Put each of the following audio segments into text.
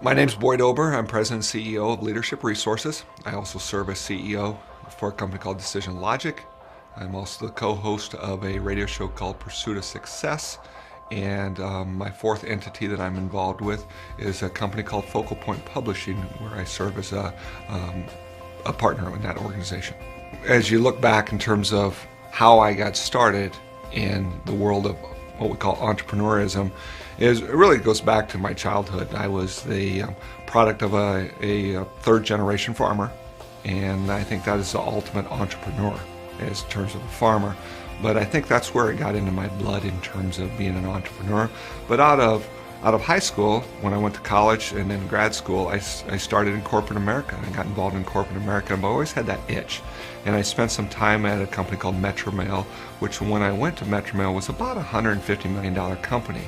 My name's Boyd Ober. I'm President and CEO of Leadership Resources. I also serve as CEO for a company called Decision Logic. I'm also the co-host of a radio show called Pursuit of Success. And my fourth entity that I'm involved with is a company called Focal Point Publishing, where I serve as a partner in that organization. As you look back in terms of how I got started in the world of what we call entrepreneurism, it really goes back to my childhood. I was the product of a third generation farmer, and I think that is the ultimate entrepreneur in terms of a farmer. But I think that's where it got into my blood in terms of being an entrepreneur. But out of high school, when I went to college and then grad school, I started in corporate America. I got involved in corporate America, but I always had that itch. And I spent some time at a company called Metromail, which when I went to Metromail was about a $150 million company.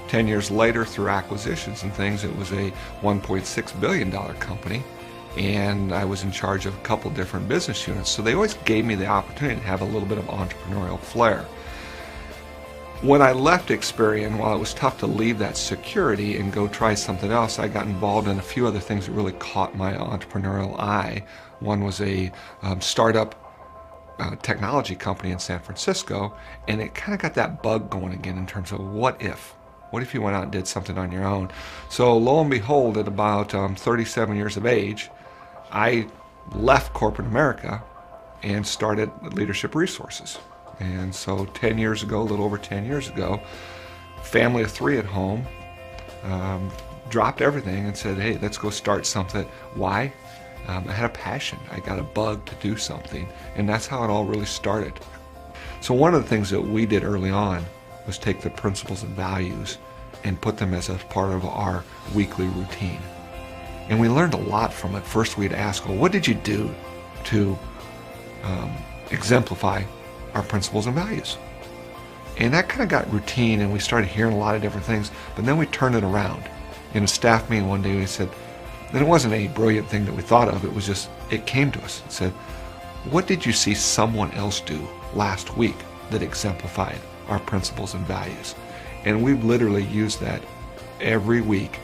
10 years later, through acquisitions and things, it was a $1.6 billion company. And I was in charge of a couple different business units. So they always gave me the opportunity to have a little bit of entrepreneurial flair. When I left Experian, while it was tough to leave that security and go try something else, I got involved in a few other things that really caught my entrepreneurial eye. One was a startup technology company in San Francisco, and it kind of got that bug going again in terms of what if? What if you went out and did something on your own? So lo and behold, at about 37 years of age, I left corporate America and started Leadership Resources. And so 10 years ago, a little over 10 years ago, family of three at home, dropped everything and said, hey, let's go start something. Why? I had a passion. I got a bug to do something. And that's how it all really started. So one of the things that we did early on was take the principles and values and put them as a part of our weekly routine. And we learned a lot from it. First we'd ask, well, what did you do to exemplify our principles and values? And that kind of got routine, and we started hearing a lot of different things, but then we turned it around. In a staff meeting one day, we said, and it wasn't a brilliant thing that we thought of, it was just, it came to us. It said, what did you see someone else do last week that exemplified our principles and values? And we've literally used that every week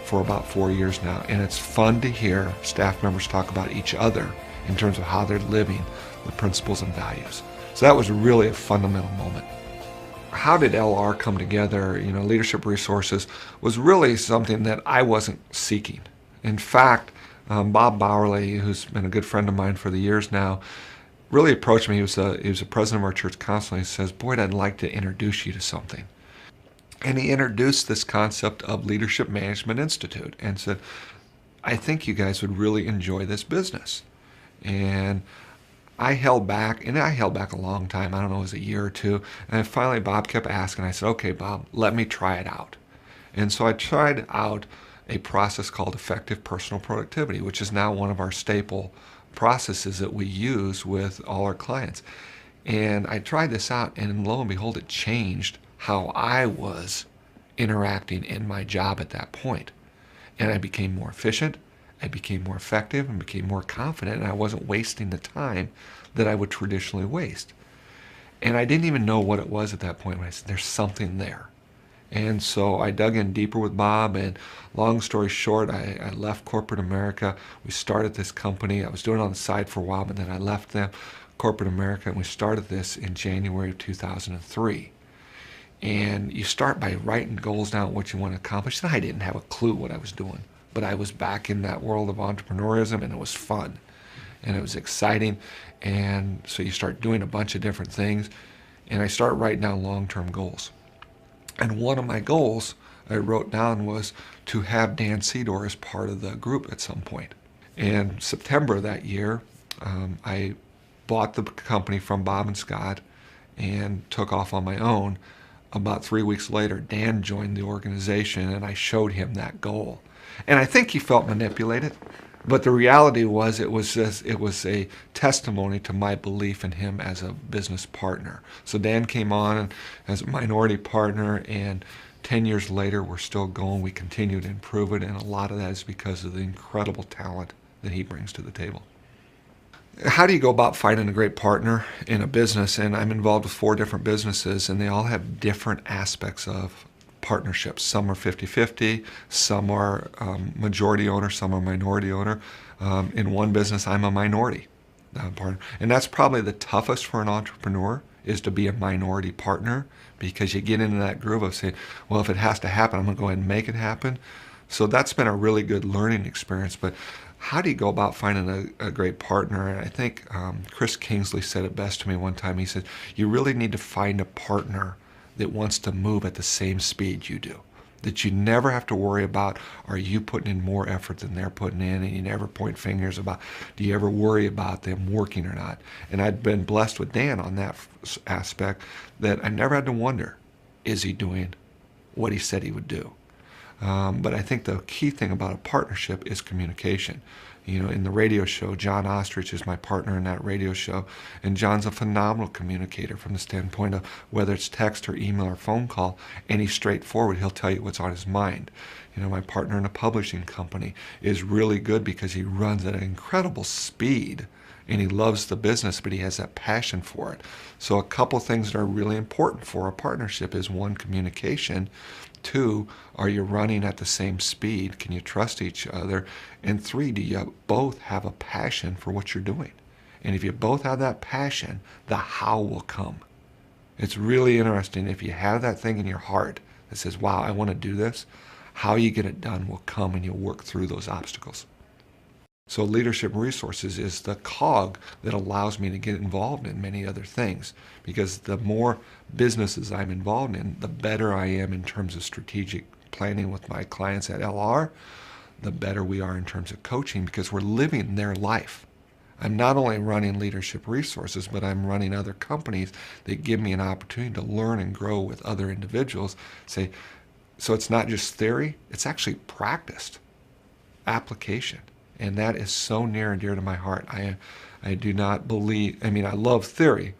for about 4 years now. And it's fun to hear staff members talk about each other in terms of how they're living the principles and values. So that was really a fundamental moment. How did LR come together? You know, Leadership Resources was really something that I wasn't seeking. In fact, Bob Bowerly, who's been a good friend of mine for the years now, really approached me. He was a president of our church constantly. He says, Boyd, I'd like to introduce you to something. And he introduced this concept of Leadership Management Institute and said, I think you guys would really enjoy this business. And I held back a long time. I don't know, it was a year or two. And then finally Bob kept asking. I said, okay, Bob, let me try it out. And so I tried out a process called effective personal productivity, which is now one of our staple processes that we use with all our clients. And I tried this out, and lo and behold, it changed how I was interacting in my job at that point. And I became more efficient, I became more effective, and became more confident, and I wasn't wasting the time that I would traditionally waste. And I didn't even know what it was at that point when I said, there's something there. And so I dug in deeper with Bob, and long story short, I left corporate America. We started this company. I was doing it on the side for a while, but then I left them, corporate America, and we started this in January of 2003. And you start by writing goals down, what you want to accomplish. And I didn't have a clue what I was doing, but I was back in that world of entrepreneurism, and it was fun, and it was exciting. And so you start doing a bunch of different things, and I start writing down long-term goals. And one of my goals I wrote down was to have Dan Sedor as part of the group at some point. In September of that year, I bought the company from Bob and Scott and took off on my own. About 3 weeks later, Dan joined the organization, and I showed him that goal. And I think he felt manipulated, but the reality was it was a testimony to my belief in him as a business partner. So Dan came on as a minority partner, and 10 years later, we're still going. We continue to improve it, and a lot of that is because of the incredible talent that he brings to the table. How do you go about finding a great partner in a business? And I'm involved with 4 different businesses, and they all have different aspects of partnerships. Some are 50-50, some are majority owner, some are minority owner. In one business, I'm a minority partner. And that's probably the toughest for an entrepreneur, is to be a minority partner, because you get into that groove of saying, well, if it has to happen, I'm going to go ahead and make it happen. So that's been a really good learning experience. But how do you go about finding a great partner? And I think Chris Kingsley said it best to me one time. He said, you really need to find a partner that wants to move at the same speed you do. That you never have to worry about, are you putting in more effort than they're putting in? And you never point fingers about, do you ever worry about them working or not? And I'd been blessed with Dan on that aspect, that I never had to wonder, is he doing what he said he would do? But I think the key thing about a partnership is communication. You know, in the radio show, John Ostrich is my partner in that radio show, and John's a phenomenal communicator from the standpoint of whether it's text or email or phone call, and he's straightforward. He'll tell you what's on his mind. You know, my partner in a publishing company is really good because he runs at an incredible speed, and he loves the business, but he has that passion for it. So a couple things that are really important for a partnership is, one, communication. Two, are you running at the same speed? Can you trust each other? And three, do you both have a passion for what you're doing? And if you both have that passion, the how will come. It's really interesting. If you have that thing in your heart that says, wow, I want to do this, how you get it done will come, and you'll work through those obstacles. So leadership resources is the cog that allows me to get involved in many other things, because the more businesses I'm involved in, the better I am in terms of strategic planning with my clients at LR, the better we are in terms of coaching, because we're living their life. I'm not only running leadership resources, but I'm running other companies that give me an opportunity to learn and grow with other individuals. So it's not just theory, it's actually practiced application. And that is so near and dear to my heart. I do not believe, I mean, I love theory,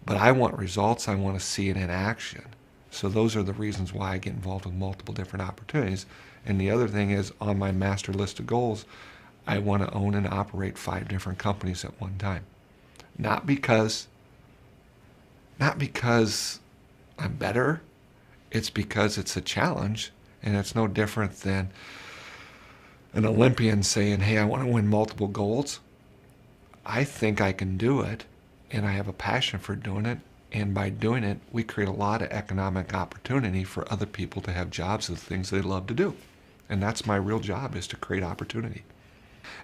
but I want results. I want to see it in action. So those are the reasons why I get involved with multiple different opportunities. And the other thing is, on my master list of goals, I want to own and operate 5 different companies at one time. Not because I'm better, it's because it's a challenge, and it's no different than an Olympian saying, hey, I want to win multiple golds. I think I can do it, and I have a passion for doing it, and by doing it, we create a lot of economic opportunity for other people to have jobs of the things they love to do. And that's my real job, is to create opportunity.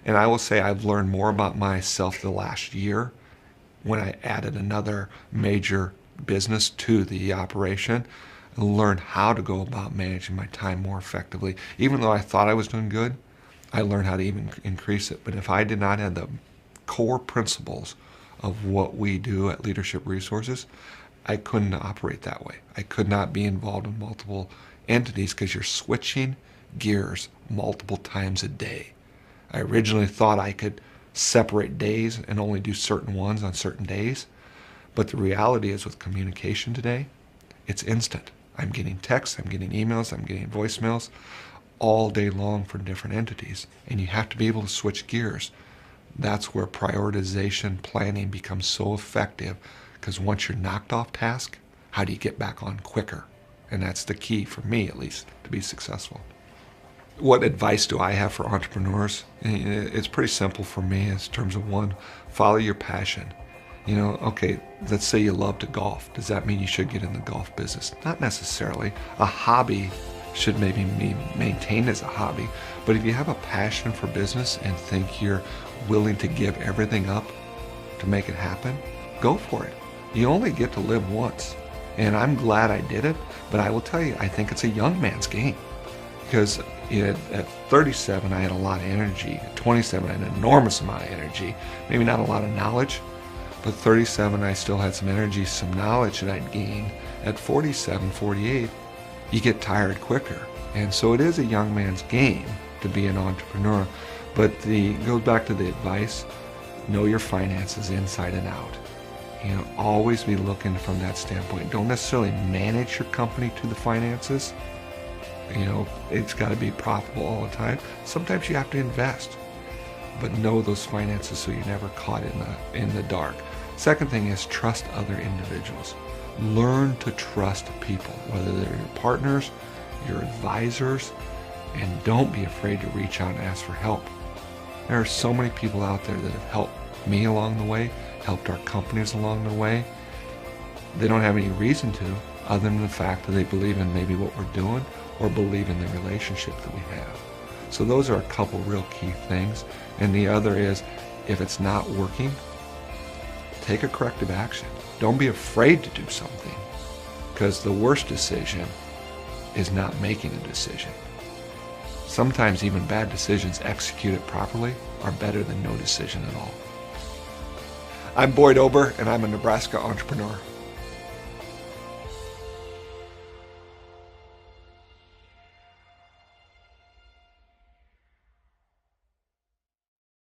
And I will say I've learned more about myself the last year when I added another major business to the operation, and learned how to go about managing my time more effectively. Even though I thought I was doing good, I learned how to even increase it. But if I did not have the core principles of what we do at Leadership Resources, I couldn't operate that way. I could not be involved in multiple entities, because you're switching gears multiple times a day. I originally thought I could separate days and only do certain ones on certain days. But the reality is, with communication today, it's instant. I'm getting texts, I'm getting emails, I'm getting voicemails all day long from different entities. And you have to be able to switch gears. That's where prioritization planning becomes so effective, because once you're knocked off task, how do you get back on quicker? And that's the key, for me at least, to be successful. What advice do I have for entrepreneurs? It's pretty simple for me in terms of, one, follow your passion. You know, okay, let's say you love to golf. Does that mean you should get in the golf business? Not necessarily. A hobby should maybe be maintained as a hobby. But if you have a passion for business and think you're willing to give everything up to make it happen, go for it. You only get to live once. And I'm glad I did it, but I will tell you, I think it's a young man's game. Because at 37, I had a lot of energy. At 27, I had an enormous amount of energy. Maybe not a lot of knowledge, but 37, I still had some energy, some knowledge that I'd gained. At 47, 48, you get tired quicker. And so it is a young man's game to be an entrepreneur. But it goes back to the advice, know your finances inside and out. You know, always be looking from that standpoint. Don't necessarily manage your company to the finances. You know, it's got to be profitable all the time. Sometimes you have to invest, but know those finances so you're never caught in the dark. Second thing is, trust other individuals. Learn to trust people, whether they're your partners, your advisors, and don't be afraid to reach out and ask for help. There are so many people out there that have helped me along the way, helped our companies along the way. They don't have any reason to, other than the fact that they believe in maybe what we're doing or believe in the relationship that we have. So those are a couple real key things. And the other is, if it's not working, take a corrective action. Don't be afraid to do something, because the worst decision is not making a decision. Sometimes even bad decisions executed properly are better than no decision at all. I'm Boyd Ober, and I'm a Nebraska entrepreneur.